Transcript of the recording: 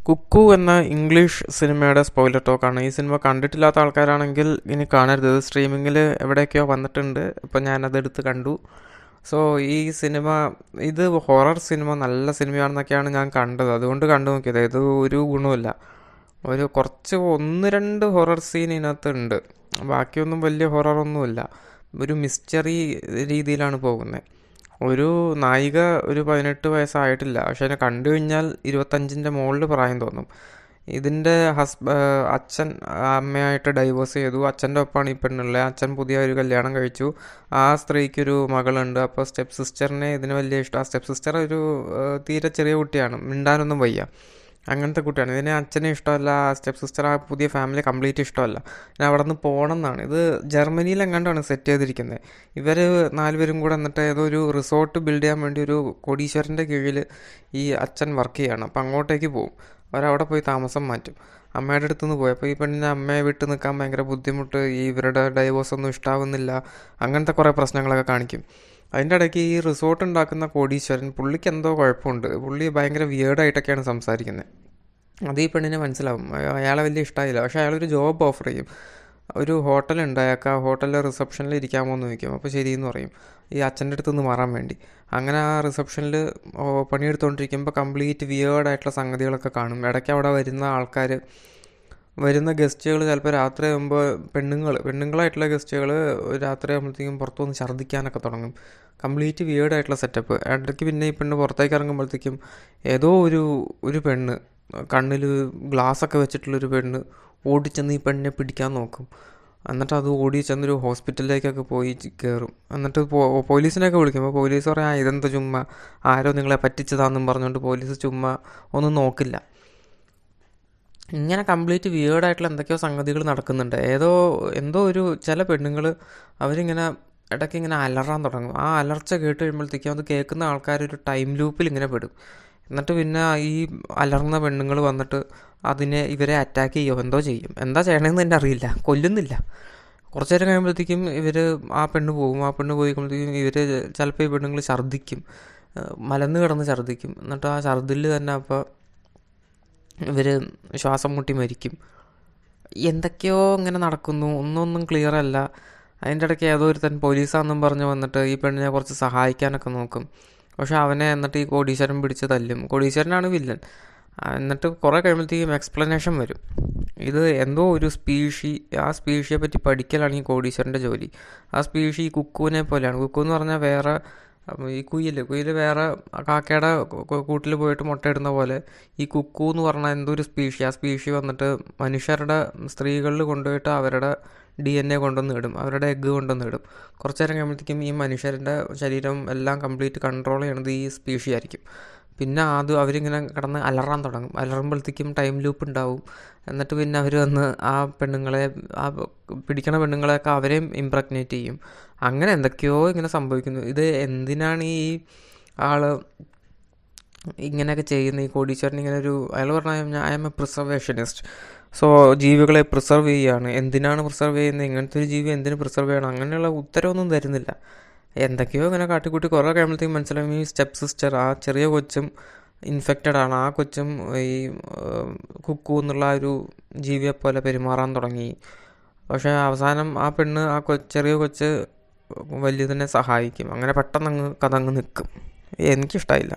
കുക്കു എന്ന ഇംഗ്ലീഷ് സിനിമയുടെ സ്പോയിലർ ടോക്കാണ്. ഈ സിനിമ കണ്ടിട്ടില്ലാത്ത ആൾക്കാരാണെങ്കിൽ ഇനി കാണരുത്. ഇത് സ്ട്രീമിങ്ങിൽ എവിടെയൊക്കെയോ വന്നിട്ടുണ്ട്. അപ്പോൾ ഞാനതെടുത്ത് കണ്ടു. സോ ഈ സിനിമ ഇത് ഹൊറർ സിനിമ നല്ല സിനിമയാണെന്നൊക്കെയാണ് ഞാൻ കണ്ടത്. അതുകൊണ്ട് കണ്ടു നോക്കിയത്. ഇത് ഒരു ഗുണമില്ല. ഒരു കുറച്ച് 1-2 ഹൊറർ സീൻ ഇതിനകത്ത് ഉണ്ട്. ബാക്കിയൊന്നും വലിയ ഹൊററൊന്നുമില്ല. ഒരു മിസ്റ്ററി രീതിയിലാണ് പോകുന്നത്. ഒരു നായിക ഒരു 18 വയസ്സായിട്ടില്ല. പക്ഷെ അതിനെ കണ്ടു കഴിഞ്ഞാൽ 25ൻ്റെ മുകളിൽ പ്രായം തോന്നും. ഇതിൻ്റെ അച്ഛൻ അമ്മയായിട്ട് ഡൈവോഴ്സ് ചെയ്തു. അച്ഛൻ്റെ ഒപ്പമാണ് ഈ പെണ്ണുള്ളത്. അച്ഛൻ പുതിയ ഒരു കല്യാണം കഴിച്ചു. ആ സ്ത്രീക്കൊരു മകളുണ്ട്. അപ്പോൾ സ്റ്റെപ്പ് സിസ്റ്ററിനെ ഇതിന് വലിയ ഇഷ്ടം. ആ സ്റ്റെപ്പ് സിസ്റ്റർ ഒരു തീരെ ചെറിയ കുട്ടിയാണ്, മിണ്ടാനൊന്നും വയ്യ, അങ്ങനത്തെ കുട്ടിയാണ്. ഇതിനെ അച്ഛനെ ഇഷ്ടമല്ല. ആ സ്റ്റെപ്പ് സിസ്റ്റർ ആ പുതിയ ഫാമിലി കംപ്ലീറ്റ് ഇഷ്ടമല്ല. ഞാൻ അവിടെ നിന്ന് പോകണം എന്നാണ്. ഇത് ജർമ്മനിയിൽ എങ്ങാണ്ടാണ് സെറ്റ് ചെയ്തിരിക്കുന്നത്. ഇവർ 4 പേരും കൂടെ എന്നിട്ട് ഏതോ ഒരു റിസോർട്ട് ബിൽഡ് ചെയ്യാൻ വേണ്ടി ഒരു കോടീശ്വരൻ്റെ കീഴിൽ ഈ അച്ഛൻ വർക്ക് ചെയ്യുകയാണ്. അപ്പം അങ്ങോട്ടേക്ക് പോകും. അവരവിടെ പോയി താമസം മാറ്റും. അമ്മയുടെ അടുത്ത് നിന്ന് പോയി. അപ്പോൾ ഈ പെണ്ണിനെ അമ്മയെ വിട്ട് നിൽക്കാൻ ഭയങ്കര ബുദ്ധിമുട്ട്, ഇവരുടെ ഡൈവോഴ്സ് ഒന്നും ഇഷ്ടാവുന്നില്ല, അങ്ങനത്തെ കുറേ പ്രശ്നങ്ങളൊക്കെ കാണിക്കും. അതിൻ്റെ ഇടയ്ക്ക് ഈ റിസോർട്ട് ഉണ്ടാക്കുന്ന കോടീശ്വരൻ, പുള്ളിക്ക് എന്തോ കുഴപ്പമുണ്ട്. പുള്ളി ഭയങ്കര വിയേർഡായിട്ടൊക്കെയാണ് സംസാരിക്കുന്നത്. അത് ഈ പെണ്ണിനെ മനസ്സിലാവും. അയാളെ വലിയ ഇഷ്ടമായില്ല. പക്ഷേ അയാളൊരു ജോബ് ഓഫർ ചെയ്യും. ഒരു ഹോട്ടലുണ്ട് അയാൾക്ക്. ആ ഹോട്ടലിലെ റിസപ്ഷനിൽ ഇരിക്കാമോ എന്ന് ചോദിക്കും. അപ്പോൾ ശരിയെന്ന് പറയും, ഈ അച്ഛൻ്റെ അടുത്ത് നിന്ന് മാറാൻ വേണ്ടി. അങ്ങനെ ആ റിസപ്ഷനിൽ പണിയെടുത്തുകൊണ്ടിരിക്കുമ്പോൾ കംപ്ലീറ്റ് വിയേർഡായിട്ടുള്ള സംഗതികളൊക്കെ കാണും. ഇടയ്ക്ക് അവിടെ വരുന്ന ഗസ്റ്റുകൾ ചിലപ്പോൾ രാത്രി ആകുമ്പോൾ പെണ്ണുങ്ങളായിട്ടുള്ള ഗസ്റ്റുകൾ രാത്രി ആകുമ്പോഴത്തേക്കും പുറത്തുനിന്ന് ഛർദ്ദിക്കാനൊക്കെ തുടങ്ങും. കംപ്ലീറ്റ് വിയേർഡായിട്ടുള്ള സെറ്റപ്പ്. ഇടയ്ക്ക് പിന്നെ ഈ പെണ്ണ് പുറത്തേക്ക് ഇറങ്ങുമ്പോഴത്തേക്കും ഏതോ ഒരു പെണ്ണ്, കണ്ണിൽ ഗ്ലാസ്സൊക്കെ വെച്ചിട്ടുള്ളൊരു പെണ്ണ് ഓടിച്ചെന്ന് ഈ പെണ്ണിനെ പിടിക്കാൻ നോക്കും. എന്നിട്ട് അത് ഓടി ചെന്നൊരു ഹോസ്പിറ്റലിലേക്കൊക്കെ പോയി കയറും. എന്നിട്ട് പോലീസിനെയൊക്കെ വിളിക്കും. അപ്പോൾ പോലീസ് പറയാം, ഇതെന്താ ചുമ്മാ, ആരോ നിങ്ങളെ പറ്റിച്ചതാണെന്നും പറഞ്ഞുകൊണ്ട് പോലീസ് ചുമ്മാ ഒന്നും നോക്കില്ല. ഇങ്ങനെ കംപ്ലീറ്റ് വിയേർഡായിട്ടുള്ള എന്തൊക്കെയോ സംഗതികൾ നടക്കുന്നുണ്ട്. എന്തോ ഒരു ചില പെണ്ണുങ്ങൾ അവരിങ്ങനെ ഇടയ്ക്ക് ഇങ്ങനെ അലറാൻ തുടങ്ങും. ആ അലർച്ച കേട്ട് കഴിയുമ്പോഴത്തേക്കും അത് കേൾക്കുന്ന ആൾക്കാരൊരു ടൈം ലൂപ്പിൽ ഇങ്ങനെ പെടും. എന്നിട്ട് പിന്നെ ഈ അലർന്ന പെണ്ണുങ്ങൾ വന്നിട്ട് ഇവരെ അറ്റാക്ക് ചെയ്യുമോ എന്തോ ചെയ്യും. എന്താ ചെയ്യണമെന്ന് തന്നെ അറിയില്ല. കൊല്ലുന്നില്ല. കുറച്ച് നേരം കഴിയുമ്പോഴത്തേക്കും ആ പെണ്ണ് പോകും. ആ പെണ്ണ് പോയി കഴിയുമ്പോഴത്തേക്കും ചിലപ്പോൾ ഈ പെണ്ണുങ്ങൾ ഛർദ്ദിക്കും, മലന്ന് കിടന്ന് ഛർദ്ദിക്കും. എന്നിട്ട് ആ ഛർദ്ദിൽ തന്നെ അപ്പോൾ ശ്വാസം മുട്ടി മരിക്കും. എന്തൊക്കെയോ ഇങ്ങനെ നടക്കുന്നു. ഒന്നും ക്ലിയർ അല്ല. അതിൻ്റെ ഇടയ്ക്ക് ഏതോ ഒരുത്തൻ പോലീസാണെന്നും പറഞ്ഞ് വന്നിട്ട് ഈ പെണ്ണിനെ കുറച്ച് സഹായിക്കാനൊക്കെ നോക്കും. പക്ഷെ അവനെ എന്നിട്ട് ഈ കോടീശ്വരൻ പിടിച്ച് തല്ലും. കോടീശ്വരനാണ് വില്ലൻ. എന്നിട്ട് കുറേ കഴിയുമ്പോഴത്തേക്കും എക്സ്പ്ലനേഷൻ വരും. ഇത് എന്തോ ഒരു ആ സ്പീഷിയെ പറ്റി പഠിക്കലാണ് ഈ കോടീശ്വരൻ്റെ ജോലി. ആ സ്പീഷി ഈ കുക്കുവിനെ പോലെയാണ്. കുക്കു എന്ന് പറഞ്ഞാൽ വേറെ ഈ കുയിൽ വേറെ കാക്കയുടെ കൂട്ടിൽ പോയിട്ട് മുട്ടയിടുന്ന പോലെ ഈ കുക്കു എന്ന് പറഞ്ഞാൽ എന്തോ ഒരു ആ സ്പീഷി വന്നിട്ട് മനുഷ്യരുടെ സ്ത്രീകളിൽ കൊണ്ടുപോയിട്ട് അവരുടെ DNA കൊണ്ടുവന്ന് ഇടും, അവരുടെ എഗ്ഗ് കൊണ്ടുവന്ന് ഇടും. കുറച്ച് നേരം കഴിയുമ്പോഴത്തേക്കും ഈ മനുഷ്യരുടെ ശരീരം എല്ലാം കംപ്ലീറ്റ് കൺട്രോൾ ചെയ്യണത് ഈ സ്പീഷി ആയിരിക്കും. പിന്നെ അവരിങ്ങനെ കിടന്ന് അലറാൻ തുടങ്ങും. അലറുമ്പോഴത്തേക്കും ടൈം ലൂപ്പ് ഉണ്ടാവും. എന്നിട്ട് പിന്നെ അവർ വന്ന് ആ പിടിക്കണ പെണ്ണുങ്ങളെയൊക്കെ അവരെയും ഇംപ്രഗ്നേറ്റ് ചെയ്യും. അങ്ങനെ എന്തൊക്കെയോ ഇങ്ങനെ സംഭവിക്കുന്നു. ഇത് എന്തിനാണ് ഈ ആള് ഇങ്ങനെയൊക്കെ ചെയ്യുന്നത്? ഈ കോടീശ്വരൻ ഇങ്ങനെ അയാൾ പറഞ്ഞാൽ ഐ എം എ പ്രിസർവേഷനിസ്റ്റ്. സോ ജീവികളെ പ്രിസർവ് ചെയ്യുകയാണ്. എന്തിനാണ് പ്രിസർവ് ചെയ്യുന്നത്? ഇങ്ങനത്തെ ഒരു ജീവി എന്തിനു പ്രിസർവ് ചെയ്യണം? അങ്ങനെയുള്ള ഉത്തരവൊന്നും തരുന്നില്ല. എന്തൊക്കെയോ ഇങ്ങനെ കാട്ടിക്കൂട്ടി കുറേ കഴിയുമ്പോഴത്തേക്കും മനസ്സിലാവും ഈ സ്റ്റെപ്പ് സിസ്റ്റർ, ആ ചെറിയ കൊച്ചും ഇൻഫെക്റ്റഡ് ആണ്. ആ കൊച്ചും ഈ കുക്കു എന്നുള്ള ഒരു ജീവിയെ പോലെ പെരുമാറാൻ തുടങ്ങി. പക്ഷേ അവസാനം ആ പെണ്ണ് ചെറിയ കൊച്ച് വലിയതിനെ സഹായിക്കും. അങ്ങനെ പെട്ടെന്ന് കഥ അങ്ങ് നിൽക്കും. എനിക്കിഷ്ടമായില്ല.